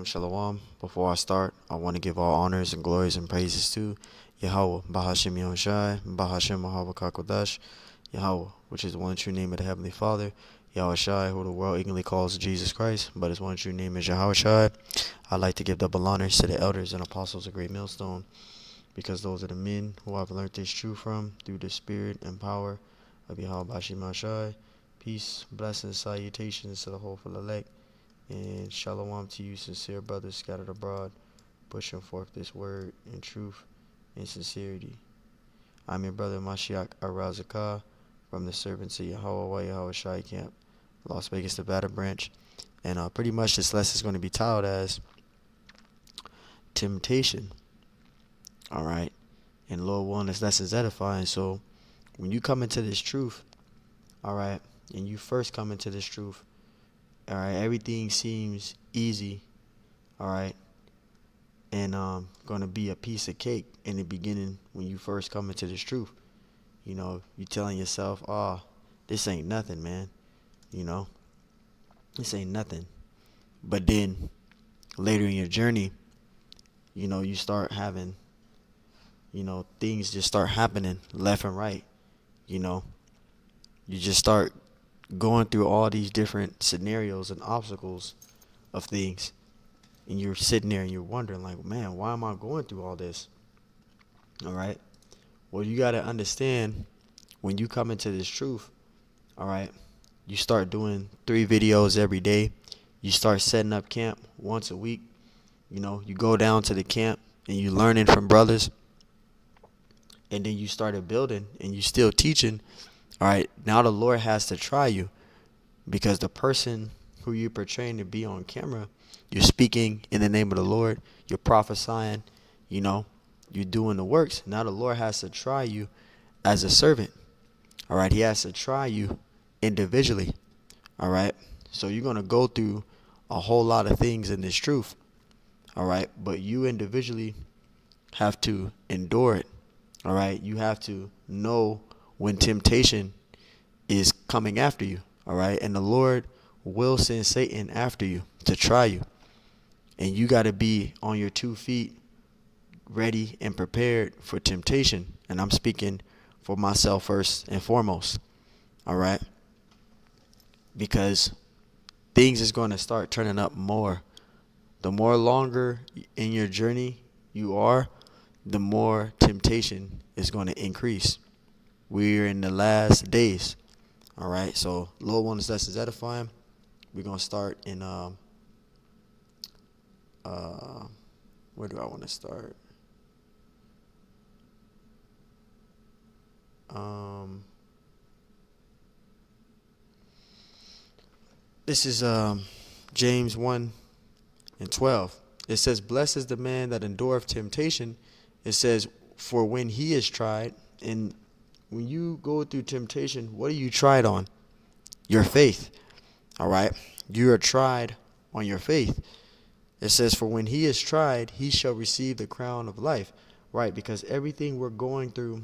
Shalom. Before I start, I want to give all honors and glories and praises to Yahweh, Bahashim Yahushai, Bahashim Mahawa Kakodash, Yahweh, which is the one true name of the Heavenly Father, Yahushai, who the world ignorantly calls Jesus Christ, but his one true name is Yahushai. I'd like to give double honors to the elders and apostles of Great Millstone, because those are the men who I've learned this truth from through the spirit and power of Yahweh Bashim Yahushai. Peace, blessings, salutations to the whole full elect. And shalom to you, sincere brothers scattered abroad, pushing forth this word in truth and sincerity. I'm your brother Mashiach Arazakah from the Servants of Yahweh Yahweh Shai Camp, Las Vegas, Nevada branch. And pretty much this lesson is going to be titled as Temptation. All right. And Lord willing, this lesson is edifying. So when you come into this truth, all right, and you first come into this truth, all right, everything seems easy, all right, and gonna be a piece of cake in the beginning when you first come into this truth. You know, you telling yourself, "Oh, this ain't nothing, man. You know, this ain't nothing." But then later in your journey, you know, you start having, things just start happening left and right. You know, you just start going through all these different scenarios and obstacles of things, and you're sitting there and you're wondering, like, man, why am I going through all this? All right. Well, you got to understand when you come into this truth, all right, you start doing 3 videos every day. You start setting up camp once a week. You know, you go down to the camp and you learning from brothers. And then you started building and you still teaching. All right. Now the Lord has to try you because the person who you're portraying to be on camera, you're speaking in the name of the Lord. You're prophesying, you know, you're doing the works. Now the Lord has to try you as a servant. All right. He has to try you individually. All right. So you're going to go through a whole lot of things in this truth. All right. But you individually have to endure it. All right. You have to know when temptation is coming after you. All right. And the Lord will send Satan after you to try you. And you got to be on your 2 feet, ready and prepared for temptation. And I'm speaking for myself first and foremost. All right. Because things is going to start turning up more. The more longer in your journey you are, the more temptation is going to increase. We're in the last days. All right. So Lord wants us to edifying. We're going to start in where do I want to start? This is James 1:12. It says, "Blessed is the man that endureth temptation." It says, "For when he is tried," and when you go through temptation, what are you tried on? Your faith. All right. You are tried on your faith. It says, "For when he is tried, he shall receive the crown of life." Right, because everything we're going through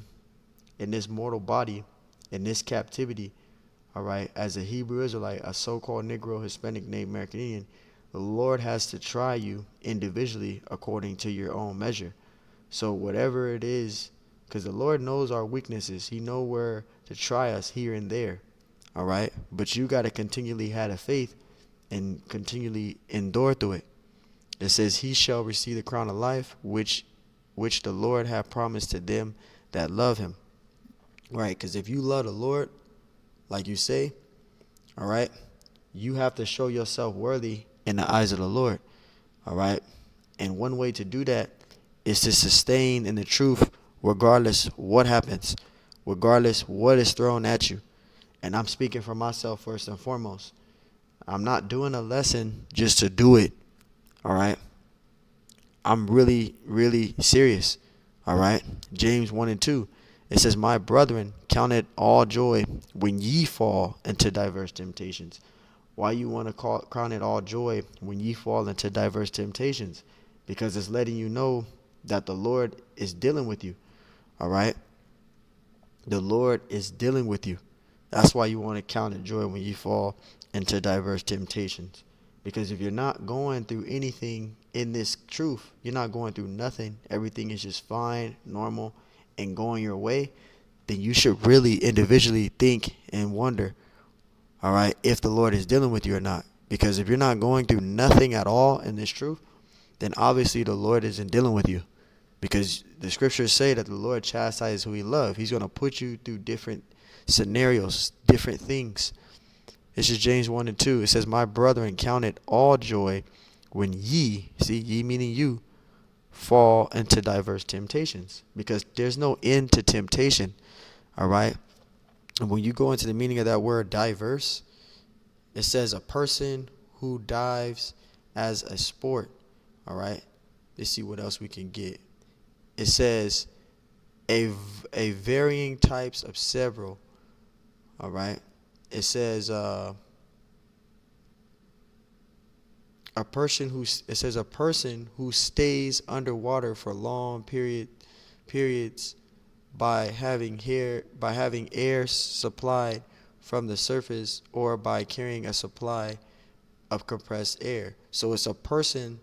in this mortal body, in this captivity, all right, as a Hebrew Israelite, a so-called Negro, Hispanic, Native American Indian, the Lord has to try you individually according to your own measure. So whatever it is, because the Lord knows our weaknesses, he knows where to try us here and there, all right? But you got to continually have a faith and continually endure through it. It says, "He shall receive the crown of life, which the Lord hath promised to them that love him." Right, because if you love the Lord, like you say, all right, you have to show yourself worthy in the eyes of the Lord, all right? And one way to do that is to sustain in the truth regardless what happens, regardless what is thrown at you. And I'm speaking for myself first and foremost. I'm not doing a lesson just to do it, all right? I'm really, really serious, all right? James 1:2. It says, "My brethren, count it all joy when ye fall into diverse temptations." Why you want to count it all joy when ye fall into diverse temptations? Because it's letting you know that the Lord is dealing with you. All right? The Lord is dealing with you. That's why you want to count it joy when you fall into diverse temptations. Because if you're not going through anything in this truth, you're not going through nothing, everything is just fine, normal, and going your way, then you should really individually think and wonder, all right, if the Lord is dealing with you or not. Because if you're not going through nothing at all in this truth, then obviously the Lord isn't dealing with you. Because the scriptures say that the Lord chastises who he loves. He's going to put you through different scenarios, different things. This is James 1 and 2. It says, my brethren, count it all joy when ye, see, ye meaning you, fall into diverse temptations. Because there's no end to temptation, all right? And when you go into the meaning of that word diverse, it says a person who dives as a sport, all right? Let's see what else we can get. It says a varying types of several, all right? It says a person who stays underwater for long periods by having air supplied from the surface or by carrying a supply of compressed air. So it's a person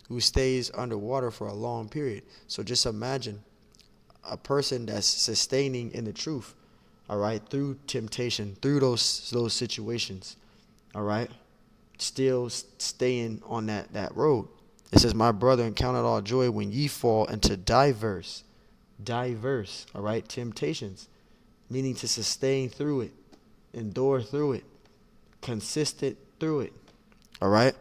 who stays underwater for a long period. So just imagine a person that's sustaining in the truth, all right, through temptation, through those situations, all right, still staying on that road. It says, my brother, and count it all joy when ye fall into diverse, all right, temptations, meaning to sustain through it, endure through it, consistent through it, all right.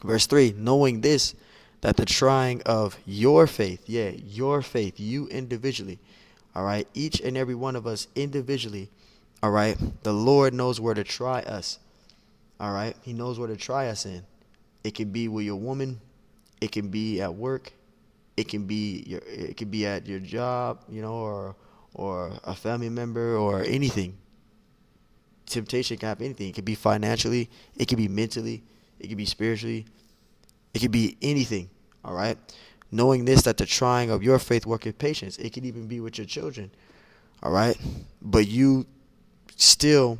Verse 3, knowing this, that the trying of your faith, your faith, you individually, all right, each and every one of us individually, all right, the Lord knows where to try us, all right, he knows where to try us in. It can be with your woman, it can be at work, it can be at your job, or a family member or anything. Temptation can have anything. It could be financially, it could be mentally, it could be spiritually, it could be anything, all right? Knowing this, that the trying of your faith worketh patience. It could even be with your children, all right? But you still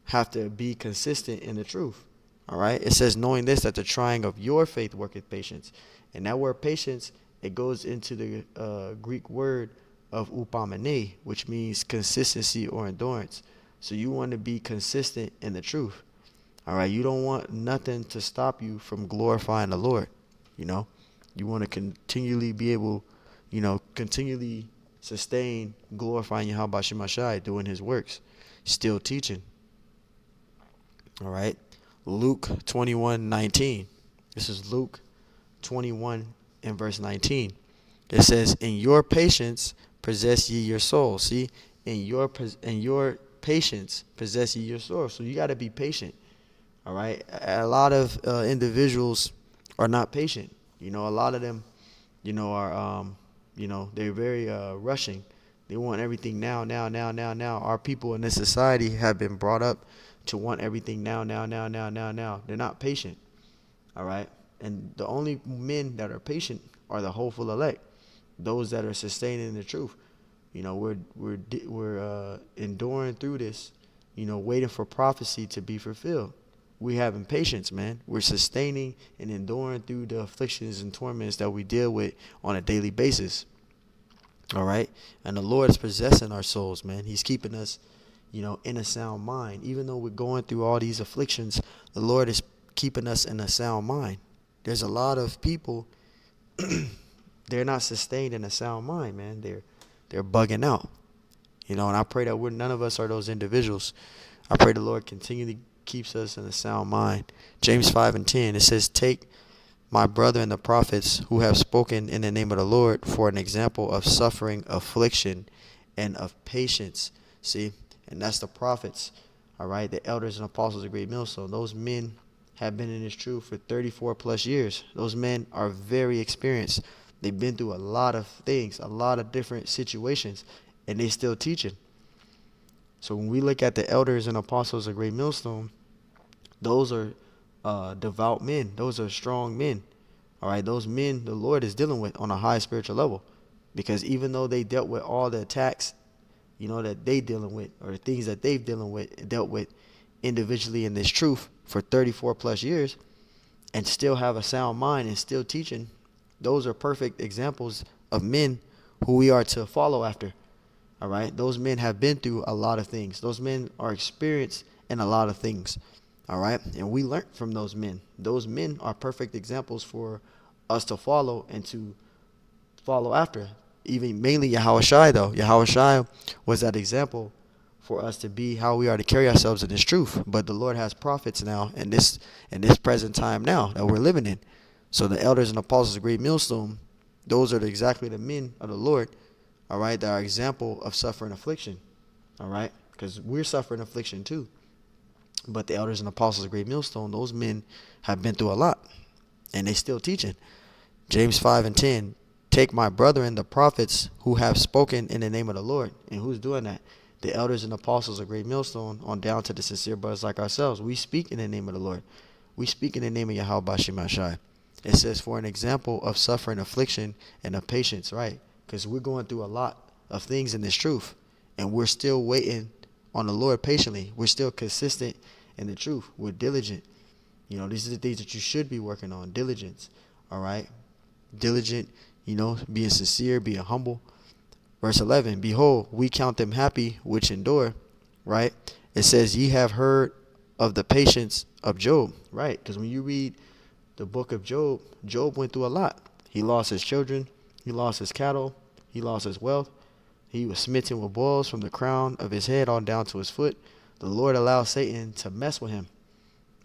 have to be consistent in the truth, all right? It says, knowing this, that the trying of your faith worketh patience. And that word patience, it goes into the Greek word of upomene, which means consistency or endurance. So you want to be consistent in the truth. All right, you don't want nothing to stop you from glorifying the Lord. You want to continually be able, continually sustain glorifying Yahweh Shemashai, doing his works, still teaching. All right, Luke 21:19. This is Luke 21 and verse 19. It says, in your patience possess ye your soul. See, in your patience possess ye your soul. So you got to be patient. All right. A lot of individuals are not patient. A lot of them, are, they're very rushing. They want everything now. Our people in this society have been brought up to want everything now. They're not patient. All right. And the only men that are patient are the hopeful elect, those that are sustaining the truth. We're enduring through this, waiting for prophecy to be fulfilled. We having patience, man. We're sustaining and enduring through the afflictions and torments that we deal with on a daily basis. All right. And the Lord is possessing our souls, man. He's keeping us, in a sound mind. Even though we're going through all these afflictions, the Lord is keeping us in a sound mind. There's a lot of people, they're not sustained in a sound mind, man. They're bugging out. And I pray that none of us are those individuals. I pray the Lord continually keeps us in a sound mind. James 5:10, it says, take my brother and the prophets who have spoken in the name of the Lord for an example of suffering, affliction, and of patience. See, and that's the prophets, all right, the elders and apostles of Great Millstone. Those men have been in this truth for 34 plus years. Those men are very experienced. They've been through a lot of things, a lot of different situations, and they still teaching. So when we look at the elders and apostles of Great Millstone, those are devout men. Those are strong men. All right, those men the Lord is dealing with on a high spiritual level, because even though they dealt with all the attacks, that they dealing with, or the things that they've dealt with individually in this truth for 34 plus years and still have a sound mind and still teaching, those are perfect examples of men who we are to follow after. All right. Those men have been through a lot of things. Those men are experienced in a lot of things. All right. And we learned from those men. Those men are perfect examples for us to follow and to follow after. Even mainly Yahushua, though. Yahushua was that example for us to be how we are to carry ourselves in this truth. But the Lord has prophets now in this present time now that we're living in. So the elders and apostles of Great Millstone, those are exactly the men of the Lord, all right, that are example of suffering affliction, all right, because we're suffering affliction too. But the elders and apostles of Great Millstone, those men have been through a lot, and they still teaching. James 5:10, take my brethren, the prophets who have spoken in the name of the Lord. And who's doing that? The elders and apostles of Great Millstone on down to the sincere brothers like ourselves. We speak in the name of the Lord. We speak in the name of Yahweh Bashim Ashai. It says for an example of suffering, affliction, and of patience, right? Because we're going through a lot of things in this truth, and we're still waiting on the Lord patiently. We're still consistent in the truth. We're diligent. You know, these are the things that you should be working on. Diligence, all right? Diligent, you know, being sincere, being humble. Verse 11, behold, we count them happy which endure, right? It says, ye have heard of the patience of Job, right? Because when you read the book of Job, Job went through a lot. He lost his children. He lost his cattle. He lost his wealth. He was smitten with boils from the crown of his head on down to his foot. The Lord allowed Satan to mess with him,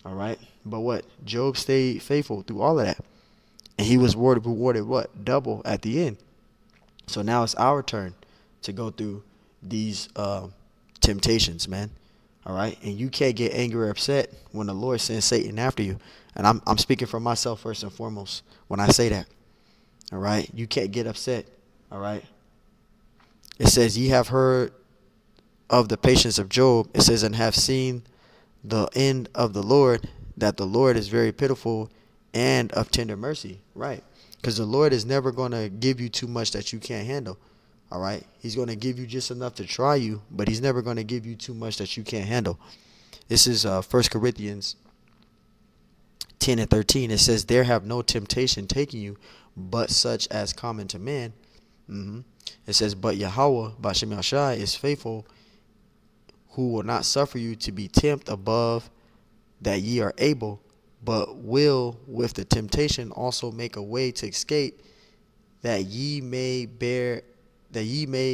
all right? But what? Job stayed faithful through all of that. And he was rewarded what? Double at the end. So now it's our turn to go through these temptations, man. All right? And you can't get angry or upset when the Lord sends Satan after you. And I'm speaking for myself first and foremost when I say that. All right? You can't get upset. All right? It says, ye have heard of the patience of Job. It says, and have seen the end of the Lord, that the Lord is very pitiful and of tender mercy. Right? Because the Lord is never going to give you too much that you can't handle. All right? He's going to give you just enough to try you, but he's never going to give you too much that you can't handle. This is 1 Corinthians 10:13. It says, there have no temptation taken you, but such as common to man. It says, but Yahweh, Bashem Yashai, is faithful, who will not suffer you to be tempted above that ye are able, but will with the temptation also make a way to escape, that ye may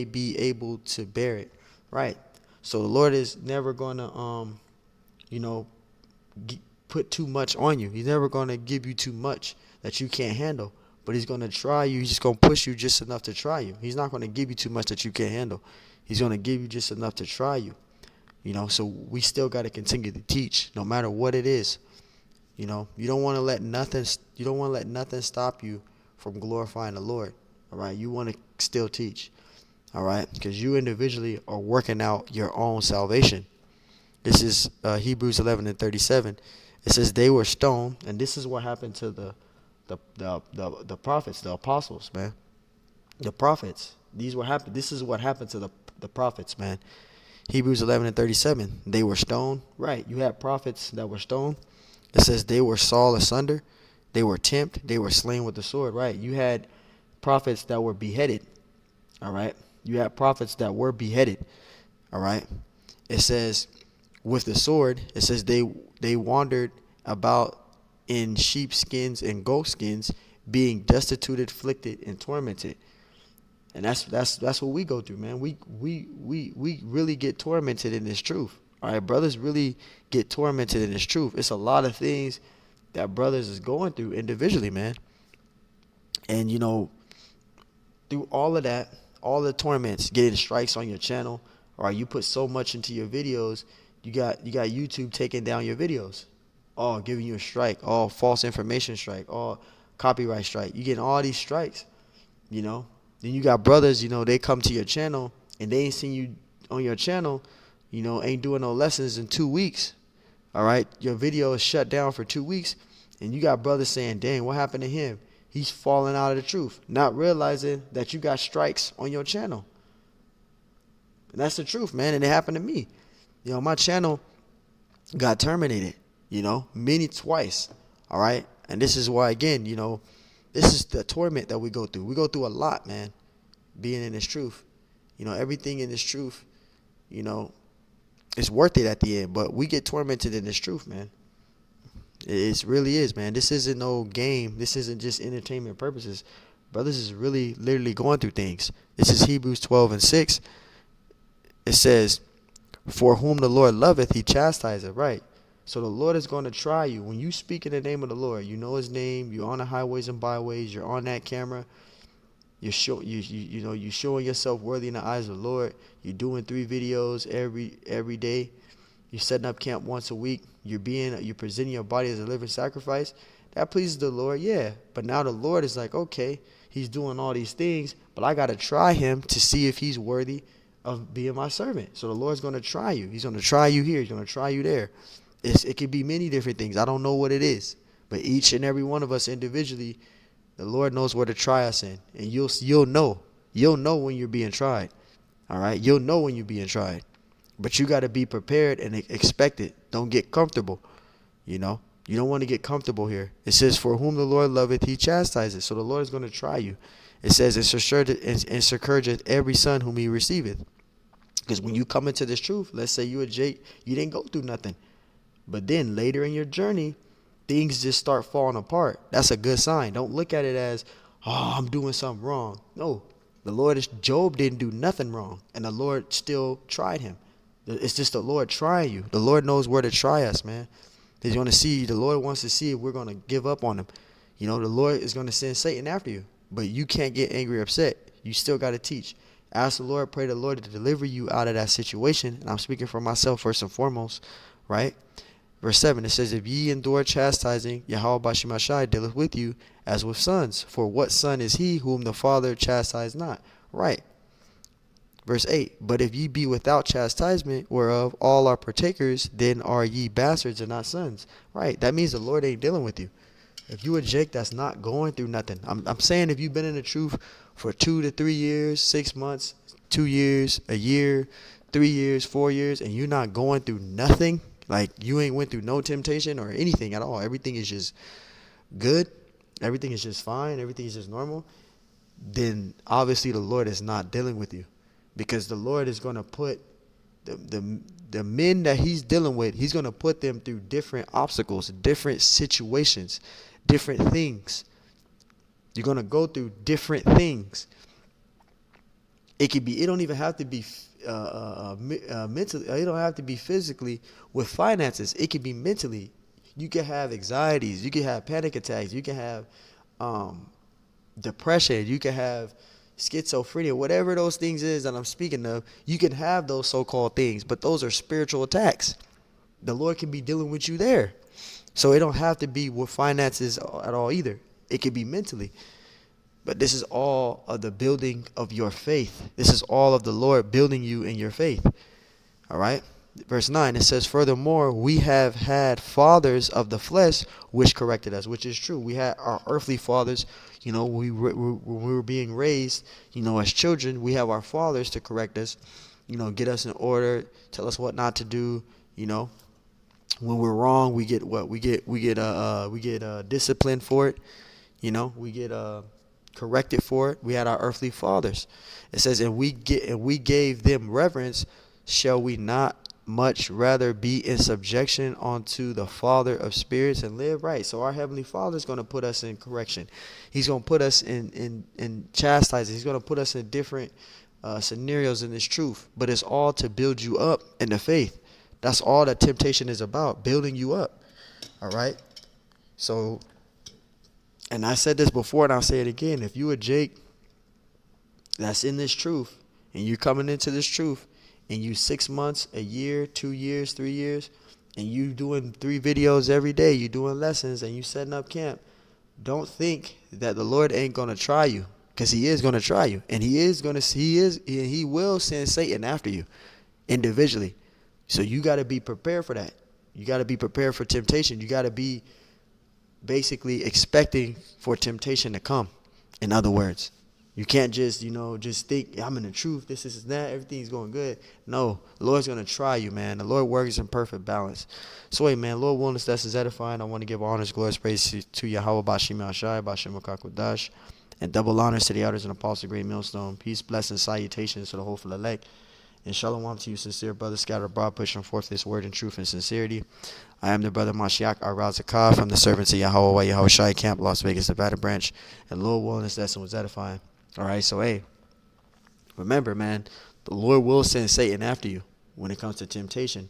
be able to bear it. Right. So the Lord is never gonna put too much on you. He's never gonna give you too much that you can't handle. But he's gonna try you. He's just gonna push you just enough to try you. He's not gonna give you too much that you can't handle. He's gonna give you just enough to try you. You know, so we still gotta continue to teach, no matter what it is. You know, you don't want to let nothing stop you from glorifying the Lord. All right, you want to still teach. All right, because you individually are working out your own salvation. This is Hebrews 11:37. It says they were stoned, and this is what happened to the prophets, the apostles, man. The prophets. This is what happened to the prophets, man. Hebrews 11:37. They were stoned. Right. You had prophets that were stoned. It says they were sawed asunder. They were tempted. They were slain with the sword. Right. You had prophets that were beheaded. All right. You had prophets that were beheaded. All right. It says with the sword. It says they wandered about in sheepskins and goatskins, being destitute, afflicted, and tormented. And that's what we go through, man. We really get tormented in this truth. All right, brothers really get tormented in this truth. It's a lot of things that brothers is going through individually, man. And you know, through all of that, all the torments, getting strikes on your channel, or you put so much into your videos, you got YouTube taking down your videos. Oh, giving you a strike. Oh, false information strike. Oh, copyright strike. You getting all these strikes, you know. Then you got brothers, you know, they come to your channel and they ain't seen you on your channel, you know, ain't doing no lessons in 2 weeks. All right. Your video is shut down for 2 weeks. And you got brothers saying, dang, what happened to him? He's falling out of the truth. Not realizing that you got strikes on your channel. And that's the truth, man. And it happened to me. You know, my channel, got terminated, many twice. All right. And this is why, again, this is the torment that we go through. We go through a lot, man, being in this truth. Everything in this truth, you know, it's worth it at the end. But we get tormented in this truth, man. It really is, man. This isn't no game. This isn't just entertainment purposes. Brothers is really literally going through things. This is Hebrews 12:6. It says, for whom the Lord loveth, he chastiseth. Right. So the Lord is going to try you. When you speak in the name of the Lord, you know his name, you're on the highways and byways, you're on that camera, you're you're showing yourself worthy in the eyes of the Lord. You're doing 3 videos every day. You're setting up camp once a week. You're presenting your body as a living sacrifice. That pleases the Lord, yeah. But now the Lord is like, okay, he's doing all these things, but I got to try him to see if he's worthy of being my servant. So the Lord's going to try you. He's going to try you here. He's going to try you there. It could be many different things. I don't know what it is. But each and every one of us individually, the Lord knows where to try us in. And you'll know. You'll know when you're being tried. All right? You'll know when you're being tried. But you got to be prepared and expect it. Don't get comfortable. You don't want to get comfortable here. It says, for whom the Lord loveth, he chastises. So the Lord is going to try you. It says, and scourgeth every son whom he receiveth. Because when you come into this truth, let's say you a Jake, you didn't go through nothing. But then later in your journey, things just start falling apart. That's a good sign. Don't look at it as, oh, I'm doing something wrong. No, Job didn't do nothing wrong. And the Lord still tried him. It's just the Lord trying you. The Lord knows where to try us, man. The Lord wants to see if we're going to give up on him. The Lord is going to send Satan after you. But you can't get angry or upset. You still got to teach. Ask the Lord, pray the Lord to deliver you out of that situation. And I'm speaking for myself first and foremost, right? Verse 7, it says, if ye endure chastising, Yahweh Bashim Ashai dealeth with you as with sons. For what son is he whom the Father chastised not? Right. Verse 8, but if ye be without chastisement, whereof all are partakers, then are ye bastards and not sons. Right. That means the Lord ain't dealing with you. If you a Jake that's not going through nothing. I'm saying if you've been in the truth for 2 to 3 years, 6 months, 2 years, a year, 3 years, 4 years, and you're not going through nothing, like you ain't went through no temptation or anything at all. Everything is just good. Everything is just fine. Everything is just normal. Then obviously the Lord is not dealing with you. Because the Lord is going to put the men that he's dealing with, he's going to put them through different obstacles, different situations, different things. You're going to go through different things. It don't even have to be mentally. It don't have to be physically with finances. It could be mentally. You can have anxieties. You can have panic attacks. You can have depression. You can have schizophrenia, whatever those things is that I'm speaking of. You can have those so-called things, but those are spiritual attacks. The Lord can be dealing with you there. So it don't have to be with finances at all either. It could be mentally. But this is all of the building of your faith. This is all of the Lord building you in your faith. All right. Verse 9, it says, furthermore, we have had fathers of the flesh which corrected us, which is true. We had our earthly fathers, when we were being raised, as children, we have our fathers to correct us, get us in order, tell us what not to do. When we're wrong, we get disciplined for it. We get corrected for it. We had our earthly fathers. It says, and we gave them reverence. Shall we not much rather be in subjection unto the Father of spirits and live right? So our Heavenly Father is going to put us in correction. He's going to put us in chastising. He's going to put us in different scenarios in this truth. But it's all to build you up in the faith. That's all that temptation is about, building you up. All right? So, and I said this before and I'll say it again. If you a Jake that's in this truth and you're coming into this truth, and you 6 months, a year, 2 years, 3 years, and you doing 3 videos every day, you doing lessons, and you setting up camp, don't think that the Lord ain't going to try you, because he is going to try you. And he will send Satan after you individually. So you got to be prepared for that. You got to be prepared for temptation. You got to be basically expecting for temptation to come, in other words. You can't just, just think I'm in the truth. This is that. Everything's going good. No, the Lord's gonna try you, man. The Lord works in perfect balance. So, hey, man, Lord willing, that's is edifying. I want to give honors, glory, praise to Yahweh Bashim Ashai, Bashim Akakudash, and double honors to the elders and apostles of Great Millstone. Peace, blessings, salutations to the hopeful elect. And shalom to you, sincere brothers, scattered abroad, pushing forth this word in truth and sincerity. I am the brother Mashiach Arazakah from the servants of Yahweh, Yahweh Shai Camp, Las Vegas, Nevada branch. And Lord willing, this lesson was edifying. All right, so hey, remember, man, the Lord will send Satan after you when it comes to temptation.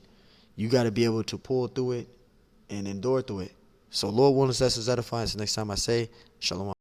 You got to be able to pull through it and endure through it. So Lord willing, this lesson was edifying. So next time I say, shalom.